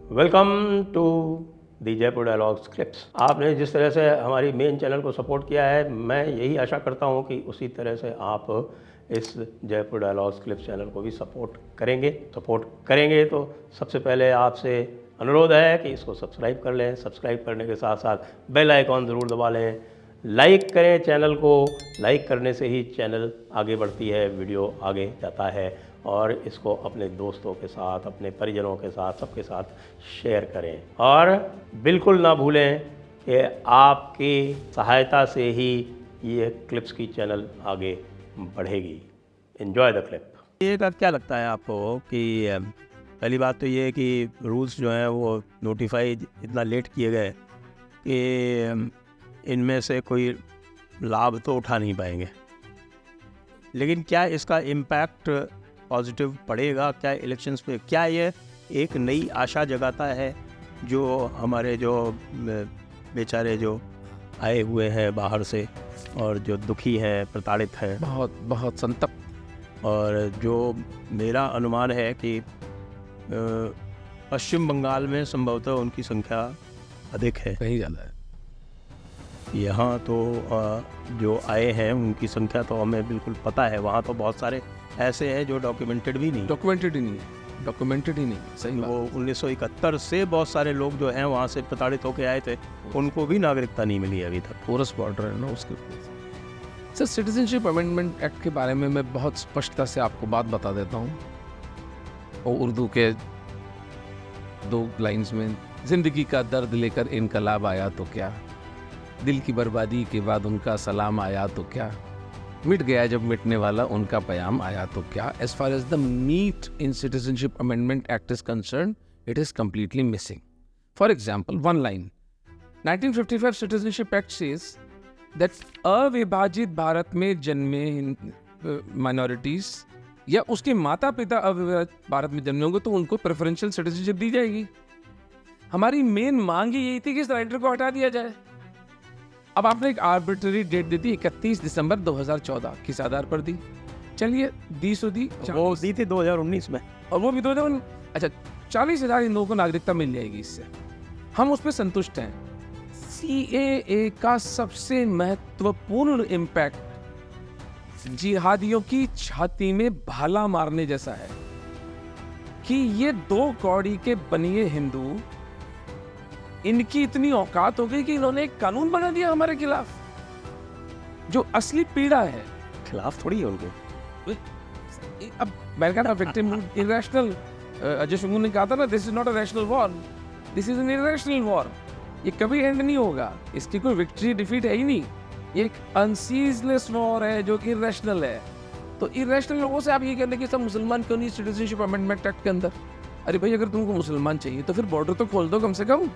Welcome to the Jaipur dialogues clips. आपने जिस तरह से हमारी मेन चैनल को सपोर्ट किया है, मैं यही आशा करता हूं कि उसी तरह से आप इस जयपुर डायलॉग्स क्लिप्स चैनल को भी सपोर्ट करेंगे तो सबसे पहले आपसे अनुरोध है कि इसको सब्सक्राइब कर लें। सब्सक्राइब करने के साथ साथ बेल आइकॉन ज़रूर दबा लें। लाइक करें चैनल को। लाइक करने से ही चैनल आगे बढ़ती है, वीडियो आगे जाता है। और इसको अपने दोस्तों के साथ, अपने परिजनों के साथ, सबके साथ शेयर करें। और बिल्कुल ना भूलें कि आपकी सहायता से ही ये क्लिप्स की चैनल आगे बढ़ेगी। Enjoy the clip. ये क्या लगता है आपको कि पहली बात तो ये है कि रूल्स जो हैं वो नोटिफाई इतना लेट किए गए कि इनमें से कोई लाभ तो उठा नहीं पाएंगे, लेकिन क्या इसका इम्पैक्ट पॉजिटिव पड़ेगा? क्या इलेक्शंस पे क्या ये एक नई आशा जगाता है जो हमारे जो बेचारे जो आए हुए हैं बाहर से और जो दुखी हैं, प्रताड़ित हैं, बहुत बहुत संतप्त। और जो मेरा अनुमान है कि पश्चिम बंगाल में संभवतः उनकी संख्या अधिक है, कहीं ज़्यादा है। यहाँ तो जो आए हैं उनकी संख्या तो हमें बिल्कुल पता है। वहाँ तो बहुत सारे ऐसे हैं जो डॉक्यूमेंटेड ही नहीं है। सही बात। वो 1971 से बहुत सारे लोग जो हैं वहाँ से प्रताड़ित होकर आए थे, उनको भी नागरिकता नहीं मिली अभी तक। पोरस बॉर्डर है ना उसके। सर, सिटीजनशिप अमेंडमेंट एक्ट के बारे में मैं बहुत स्पष्टता से आपको बात बता देता हूँ। और उर्दू के 2 लाइन्स में, जिंदगी का दर्द लेकर इनकलाब आया तो क्या, दिल की बर्बादी के बाद उनका सलाम आया तो क्या, मिट गया जब मिटने वाला उनका पयाम आया तो क्या। As far as the meet in citizenship amendment act is concern, it is completely missing. For example, 1 line, 1955 citizenship act says that अविभाजित भारत में जन्मे माइनॉरिटीज या उसके माता पिता अविभाजित भारत में जन्मे होंगे तो उनको प्रेफरेंशियल सिटीजनशिप दी जाएगी। हमारी मेन मांग ही यही थी कि इस राइटर को हटा दिया जाए। अब आपने एक आर्बिट्ररी डेट दे दी, 31 दिसंबर 2014, किस आधार पर दी? चलिए 20 दी, वो दी थी 2019 में, और वो भी 2019। अच्छा, 40,000 इन लोगों को नागरिकता मिल जाएगी इससे, हम उस पर संतुष्ट हैं। CAA का सबसे महत्वपूर्ण इम्पैक्ट जिहादियों की छाती में भाला मारने जैसा है कि ये 2 कौड़ी के बनिए हिंदू, इनकी इतनी औकात हो गई कि इन्होंने एक कानून बना दिया हमारे खिलाफ। जो असली पीड़ा है, खिलाफ थोड़ी है उनके। अब मैंने कहा ना, विक्टिम इरेशनल, अजय शुंगू ने कहा था ना, this is not a rational war, this is an irrational war. ये कभी एंड नहीं होगा, इसकी कोई विक्ट्री डिफीट है ही नहीं। ये एक अनसीजलेस वॉर है जो कि इरेशनल है। तो इरेशनल लोगों से आप ये कहते हैं कि सब मुसलमान क्यों नहीं सिटीजनशिप अमेंडमेंट एक्ट के अंदर? अरे भाई, अगर तुमको मुसलमान चाहिए तो फिर बॉर्डर तो खोल दो कम से कम।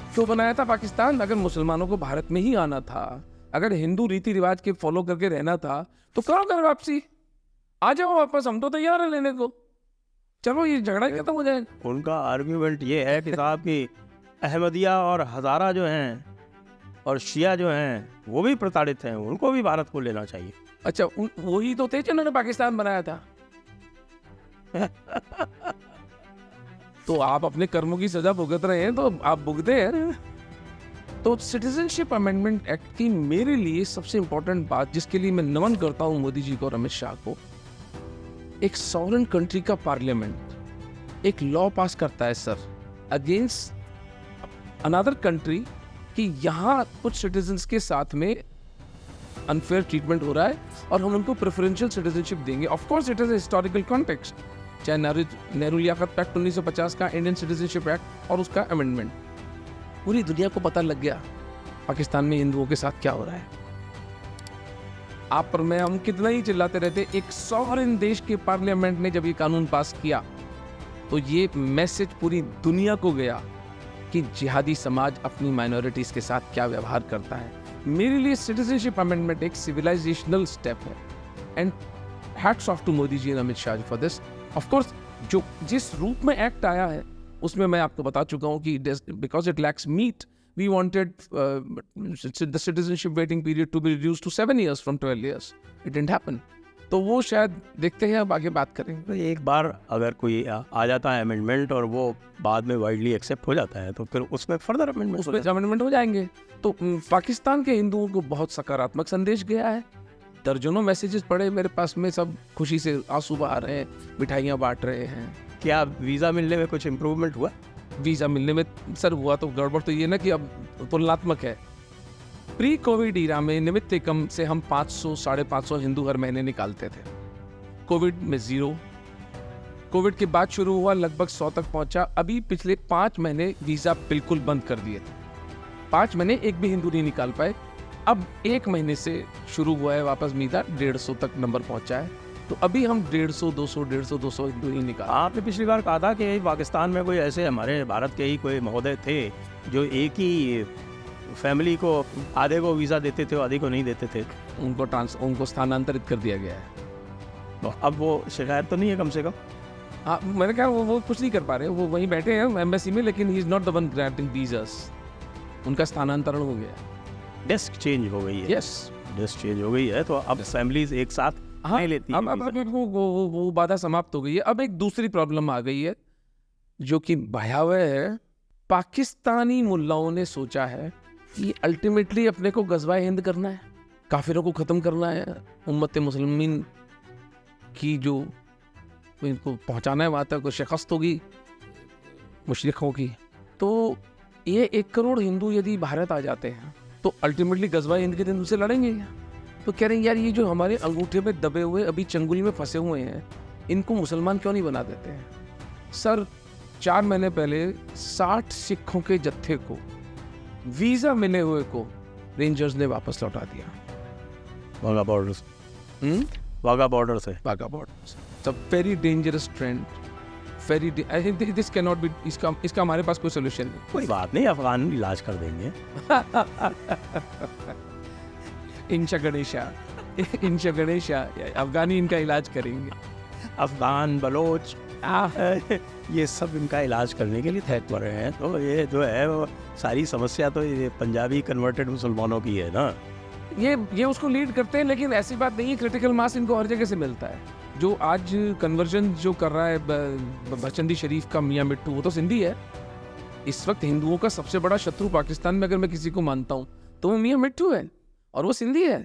क्यों बनाया था पाकिस्तान? अगर मुसलमानों को भारत में ही आना था, अगर हिंदू रीति रिवाज के फॉलो करके रहना था, तो करो कर वापसी, आ जाओ वापस, हम तो तैयार है लेने को। चलो, ये झगड़ा खत्म हो जाए। उनका आर्ग्यूमेंट ये है कि साहब की अहमदिया और हज़ारा जो हैं और शिया जो हैं वो भी प्रताड़ित हैं, उनको भी भारत को लेना चाहिए। अच्छा, वही तो थे जिन्होंने पाकिस्तान बनाया था। तो आप अपने कर्मों की सजा भुगत रहे हैं, तो आप भुगते हैं। तो सिटीजनशिप अमेंडमेंट एक्ट की मेरे लिए सबसे इंपॉर्टेंट बात, जिसके लिए मैं नमन करता हूं मोदी जी को और अमित शाह को, एक सॉवरेन कंट्री का पार्लियामेंट एक लॉ पास करता है सर अगेंस्ट अनदर कंट्री कि यहाँ कुछ सिटीजन्स के साथ में अनफेयर ट्रीटमेंट हो रहा है और हम उनको प्रेफरेंशियल सिटीजनशिप देंगे। Of course it is a historical context, चाहे नेहरू लियाकत एक्ट 1950 का, इंडियन सिटीजनशिप एक्ट और उसका अमेंडमेंट, पूरी दुनिया को पता लग गया पाकिस्तान में हिंदुओं के साथ क्या हो रहा है। आप पर मैं, हम कितना ही चिल्लाते रहते, एक सॉवरेन देश के पार्लियामेंट ने जब ये कानून पास किया तो ये मैसेज पूरी दुनिया को गया कि जिहादी समाज अपनी माइनॉरिटीज के साथ क्या व्यवहार करता है। मेरे लिए सिटीजनशिप अमेंडमेंट एक सिविलाइजेशनल स्टेप है, and hats off to Modi ji and Amit Shah for this. Of course, जो जिस रूप में एक्ट आया है उसमें मैं आपको बता चुका हूं कि because it lacks meat, we wanted the citizenship waiting period to be reduced to 7 years from 12 years. It didn't happen. तो वो शायद देखते हैं, अब आगे बात करेंगे। तो एक बार अगर कोई आ जाता है अमेंडमेंट और वो बाद में वाइडली एक्सेप्ट हो जाता है तो फिर उसमें फर्दर अमेंडमेंट उस पर अमेंडमेंट हो जाएंगे। तो पाकिस्तान के हिंदुओं को बहुत सकारात्मक संदेश गया है। दर्जनों मैसेजेस पड़े मेरे पास में, सब खुशी से आंसू बहा रहे हैं, मिठाइयाँ बांट रहे हैं। क्या वीज़ा मिलने में कुछ इम्प्रूवमेंट हुआ? वीज़ा मिलने में सर हुआ तो गड़बड़ तो ये ना कि अब तुलनात्मक है। प्री कोविड ईरा में निमित्त कम से हम 500 550 हिंदू हर महीने निकालते थे। कोविड में 0। कोविड के बाद शुरू हुआ, लगभग 100 तक पहुंचा। अभी पिछले 5 महीने वीज़ा बिल्कुल बंद कर दिए थे। 5 महीने एक भी हिंदू नहीं निकाल पाए। अब 1 महीने से शुरू हुआ है वापस वीज़ा, 150 तक नंबर पहुंचा है। तो अभी हम 150 200 हिंदू ही निकाल। आपने पिछली बार कहा था कि पाकिस्तान में कोई ऐसे हमारे भारत के ही कोई महोदय थे जो एक ही फैमिली को आधे को वीज़ा देते थे और आधे को नहीं देते थे। उनको स्थानांतरित कर दिया गया है। तो अब वो शिकायत तो नहीं है कम से कम? हाँ, मैंने कहा वो कुछ नहीं कर पा रहे, वो वहीं बैठे हैं एम्बेसी में, लेकिन he is not the one granting visas. उनका स्थानांतरण हो गया है। डेस्क चेंज हो गई है। यस, डेस्क चेंज हो गई है, तो अब फैमिलीज एक साथ हाँ, नहीं लेती अब वीज़ा। वो बाधा समाप्त हो गई है। अब एक दूसरी प्रॉब्लम आ गई है जो कि भयावह है। पाकिस्तानी मुल्लाओं ने सोचा है कि अल्टीमेटली अपने को गज़वाए हिंद करना है, काफिरों को ख़त्म करना है, उम्मत मुसलमीन की जो इनको पहुंचाना है वहाँ तक, शिकस्त होगी मुशरिकों की। तो ये 1 करोड़ हिंदू यदि भारत आ जाते हैं तो अल्टीमेटली गज़वाए हिंद के दिन उनसे लड़ेंगे। तो कह रहे हैं यार, ये जो हमारे अंगूठे में दबे हुए अभी चंगुली में फंसे हुए हैं, इनको मुसलमान क्यों नहीं बना देते हैं? सर, 4 महीने पहले 60 सिखों के जत्थे को, वीज़ा मिले हुए को, रेंजर्स ने वापस लौटा दिया। वाघा बॉर्डर से। वाघा बॉर्डर से। वाघा बॉर्डर से। It's a very dangerous trend. I think this can not be, इसका हमारे पास कोई सोल्यूशन नहीं। कोई बात नहीं, अफगान इलाज कर देंगे। इंशा गणेशा अफगानी इनका इलाज करेंगे। अफगान, बलोच, ये सब इनका इलाज करने के लिए तय कर रहे हैं। तो ये जो है वो सारी समस्या तो ये पंजाबी कन्वर्टेड मुसलमानों की है ना। ये उसको लीड करते हैं, लेकिन ऐसी बात नहीं है। क्रिटिकल मास इनको हर जगह से मिलता है। जो आज कन्वर्जन जो कर रहा है बचंदी शरीफ का मियाँ मिट्टू, वो तो सिंधी है। इस वक्त हिंदुओं का सबसे बड़ा शत्रु पाकिस्तान में अगर मैं किसी को मानता हूँ तो वो मियाँ मिट्टू है, और वो सिंधी है।